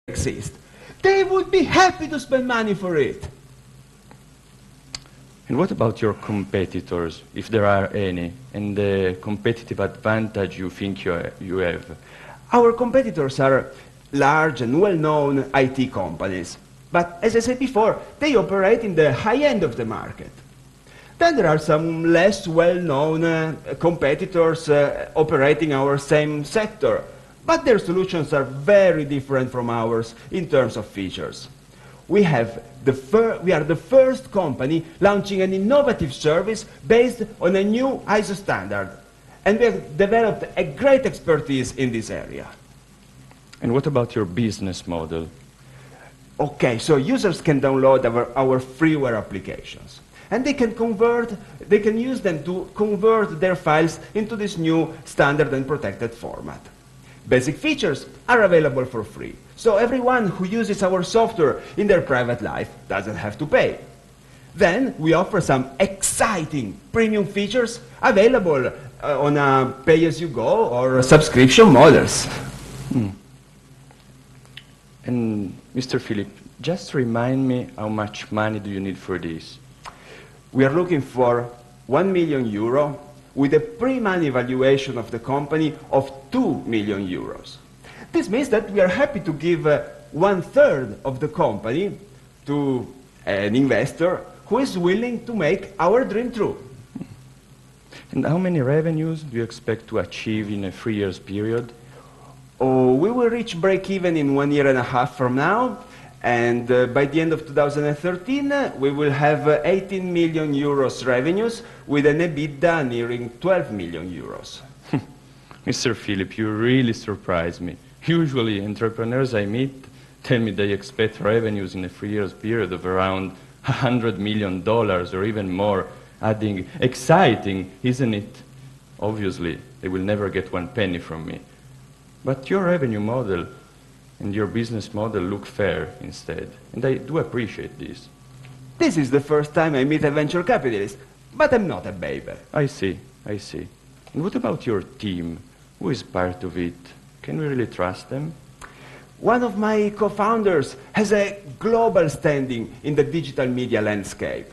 exist. They would be happy to spend money for it. And what about your competitors, if there are any, and the competitive advantage you think you have? Our competitors are large and well-known IT companies. But as I said before, they operate in the high end of the market. Then there are some less well-known competitors operating our same sector, but their solutions are very different from ours in terms of features. We are the first company launching an innovative service based on a new ISO standard, and we have developed a great expertise in this area. And what about your business model? Okay, so users can download our freeware applications, and they can use them to convert their files into this new standard and protected format. Basic features are available for free, so everyone who uses our software in their private life doesn't have to pay. Then we offer some exciting premium features available on a pay-as-you-go or subscription models. And Mr. Philip, just remind me how much money do you need for this? We are looking for 1 million euro with a pre-money valuation of the company of 2 million euros. This means that we are happy to give 1/3 of the company to an investor who is willing to make our dream true. And how many revenues do you expect to achieve in a 3 years period? Oh, we will reach break-even in 1.5 years from now, and by the end of 2013, we will have 18 million euros revenues with an EBITDA nearing 12 million euros. Mr. Philip, you really surprise me. Usually, entrepreneurs I meet tell me they expect revenues in a 3 years period of around $100 million or even more, adding, exciting, isn't it? Obviously, they will never get 1 penny from me. But your revenue model and your business model look fair instead, and I do appreciate this. This is the first time I meet a venture capitalist, but I'm not a baby. I see. And what about your team? Who is part of it? Can we really trust them? One of my co-founders has a global standing in the digital media landscape.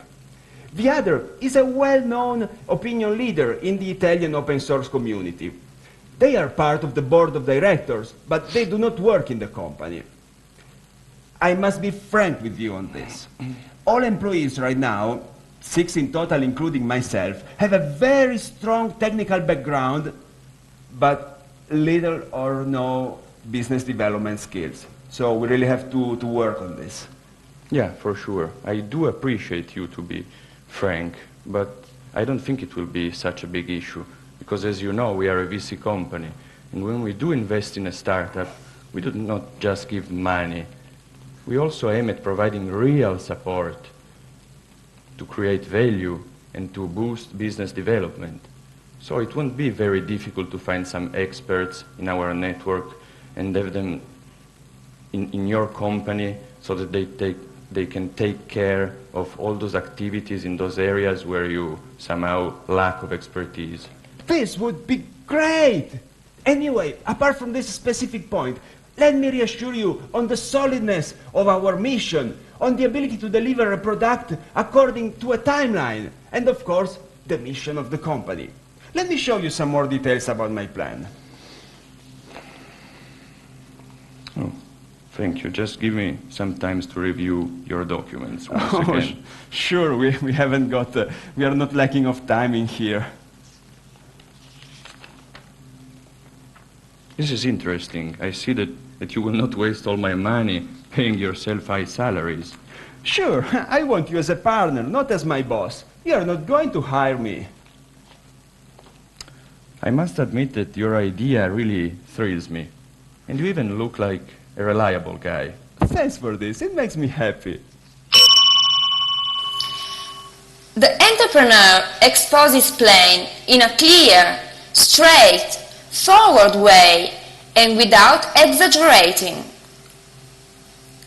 The other is a well-known opinion leader in the Italian open source community. They are part of the board of directors, but they do not work in the company. I must be frank with you on this. All employees right now, 6 in total including myself, have a very strong technical background, but little or no business development skills. So we really have to work on this. Yeah, for sure. I do appreciate you to be frank, but I don't think it will be such a big issue. Because as you know, we are a VC company, and when we do invest in a startup, we do not just give money. We also aim at providing real support to create value and to boost business development. So it won't be very difficult to find some experts in our network and have them in your company so that they can take care of all those activities in those areas where you somehow lack of expertise. This would be great! Anyway, apart from this specific point, let me reassure you on the solidness of our mission, on the ability to deliver a product according to a timeline, and of course, the mission of the company. Let me show you some more details about my plan. Oh, thank you. Just give me some time to review your documents once again. Sure, we haven't got, we are not lacking of time in here. This is interesting. I see that you will not waste all my money paying yourself high salaries. Sure, I want you as a partner, not as my boss. You are not going to hire me. I must admit that your idea really thrills me. And you even look like a reliable guy. Thanks for this. It makes me happy. The entrepreneur exposes plan in a clear, straight, forward way and without exaggerating.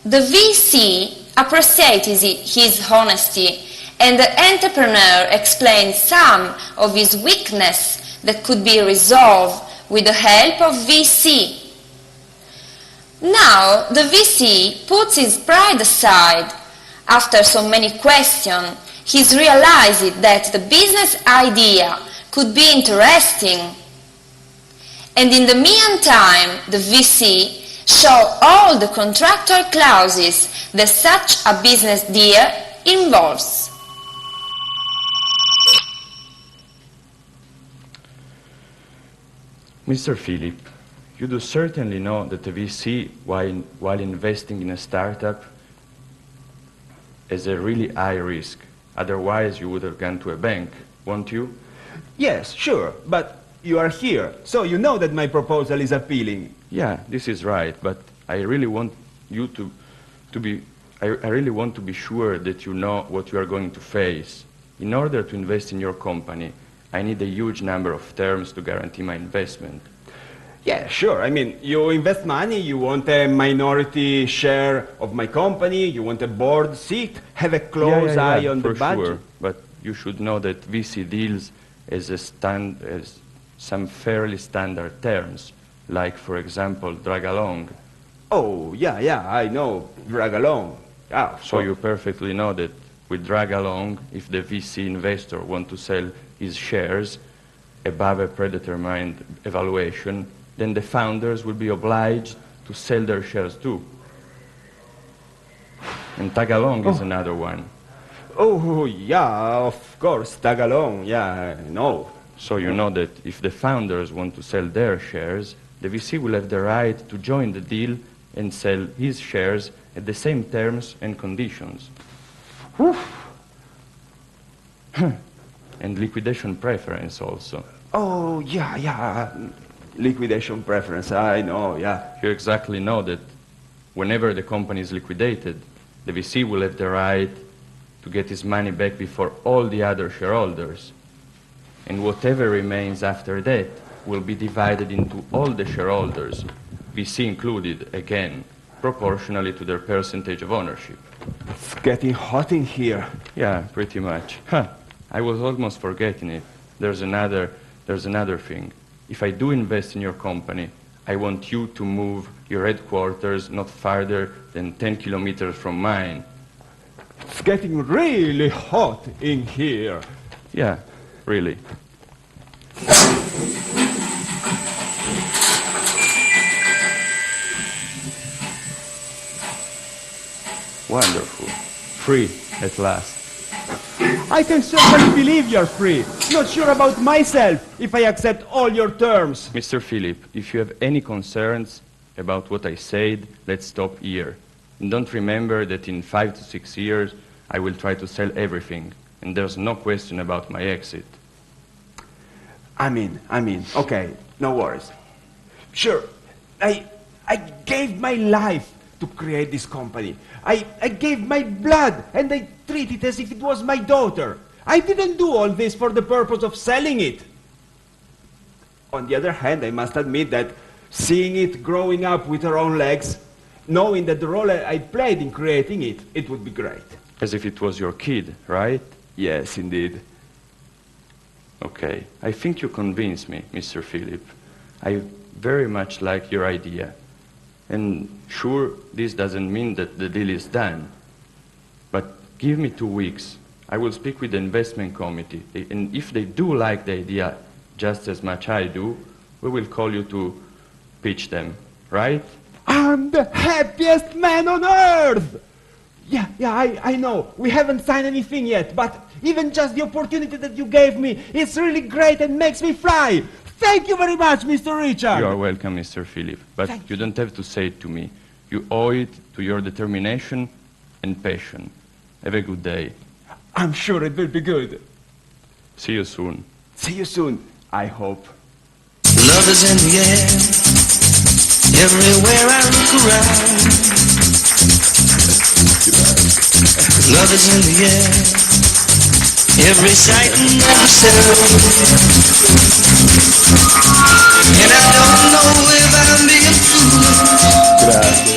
The VC appreciates his honesty, and the entrepreneur explains some of his weakness that could be resolved with the help of VC. Now the VC puts his pride aside. After so many questions, he's realized that the business idea could be interesting. And in the meantime, the VC show all the contractual clauses that such a business deal involves. Mr. Philip, you do certainly know that the VC, while investing in a startup, is a really high risk. Otherwise, you would have gone to a bank, won't you? Yes, sure, but you are here, so you know that my proposal is appealing. Yeah, this is right, but I really want you to be, I really want to be sure that you know what you are going to face. In order to invest in your company, I need a huge number of terms to guarantee my investment. Yeah, sure. I mean, you invest money, you want a minority share of my company, you want a board seat, have a close eye on the budget. Sure. But you should know that VC deals as some fairly standard terms, like, for example, drag along. Oh, yeah, I know, drag along. Yeah, so you perfectly know that with drag along, if the VC investor wants to sell his shares above a predetermined evaluation, then the founders will be obliged to sell their shares too. And tag along is another one. Oh, yeah, of course, tag along, yeah, I know. So you know that if the founders want to sell their shares, the VC will have the right to join the deal and sell his shares at the same terms and conditions. And liquidation preference also. Oh, yeah, liquidation preference, I know, yeah. You exactly know that whenever the company is liquidated, the VC will have the right to get his money back before all the other shareholders. And whatever remains after that will be divided into all the shareholders, VC included, again, proportionally to their percentage of ownership. It's getting hot in here. Yeah, pretty much. I was almost forgetting it. There's another thing. If I do invest in your company, I want you to move your headquarters not farther than 10 kilometers from mine. It's getting really hot in here. Yeah, really. Wonderful. Free at last. I can certainly believe you're free. Not sure about myself if I accept all your terms. Mr. Philip, if you have any concerns about what I said, let's stop here. And don't remember that in 5 to 6 years, I will try to sell everything. And there's no question about my exit. I mean, okay, no worries. Sure, I gave my life to create this company. I gave my blood, and I treat it as if it was my daughter. I didn't do all this for the purpose of selling it. On the other hand, I must admit that seeing it growing up with her own legs, knowing that the role I played in creating it, it would be great. As if it was your kid, right? Yes, indeed. Okay, I think you convinced me, Mr. Philip. I very much like your idea. And sure, this doesn't mean that the deal is done. But give me 2 weeks. I will speak with the investment committee. And if they do like the idea just as much I do, we will call you to pitch them, right? I'm the happiest man on earth! Yeah, I know. We haven't signed anything yet, but even just the opportunity that you gave me, it's really great and makes me fly. Thank you very much, Mr. Richard. You are welcome, Mr. Philip. But you don't have to say it to me. You owe it to your determination and passion. Have a good day. I'm sure it will be good. See you soon. See you soon, I hope. Love is in the air. Everywhere I look around. Love is in the air. Every sight and every sound. And I don't know if I'm being fooled.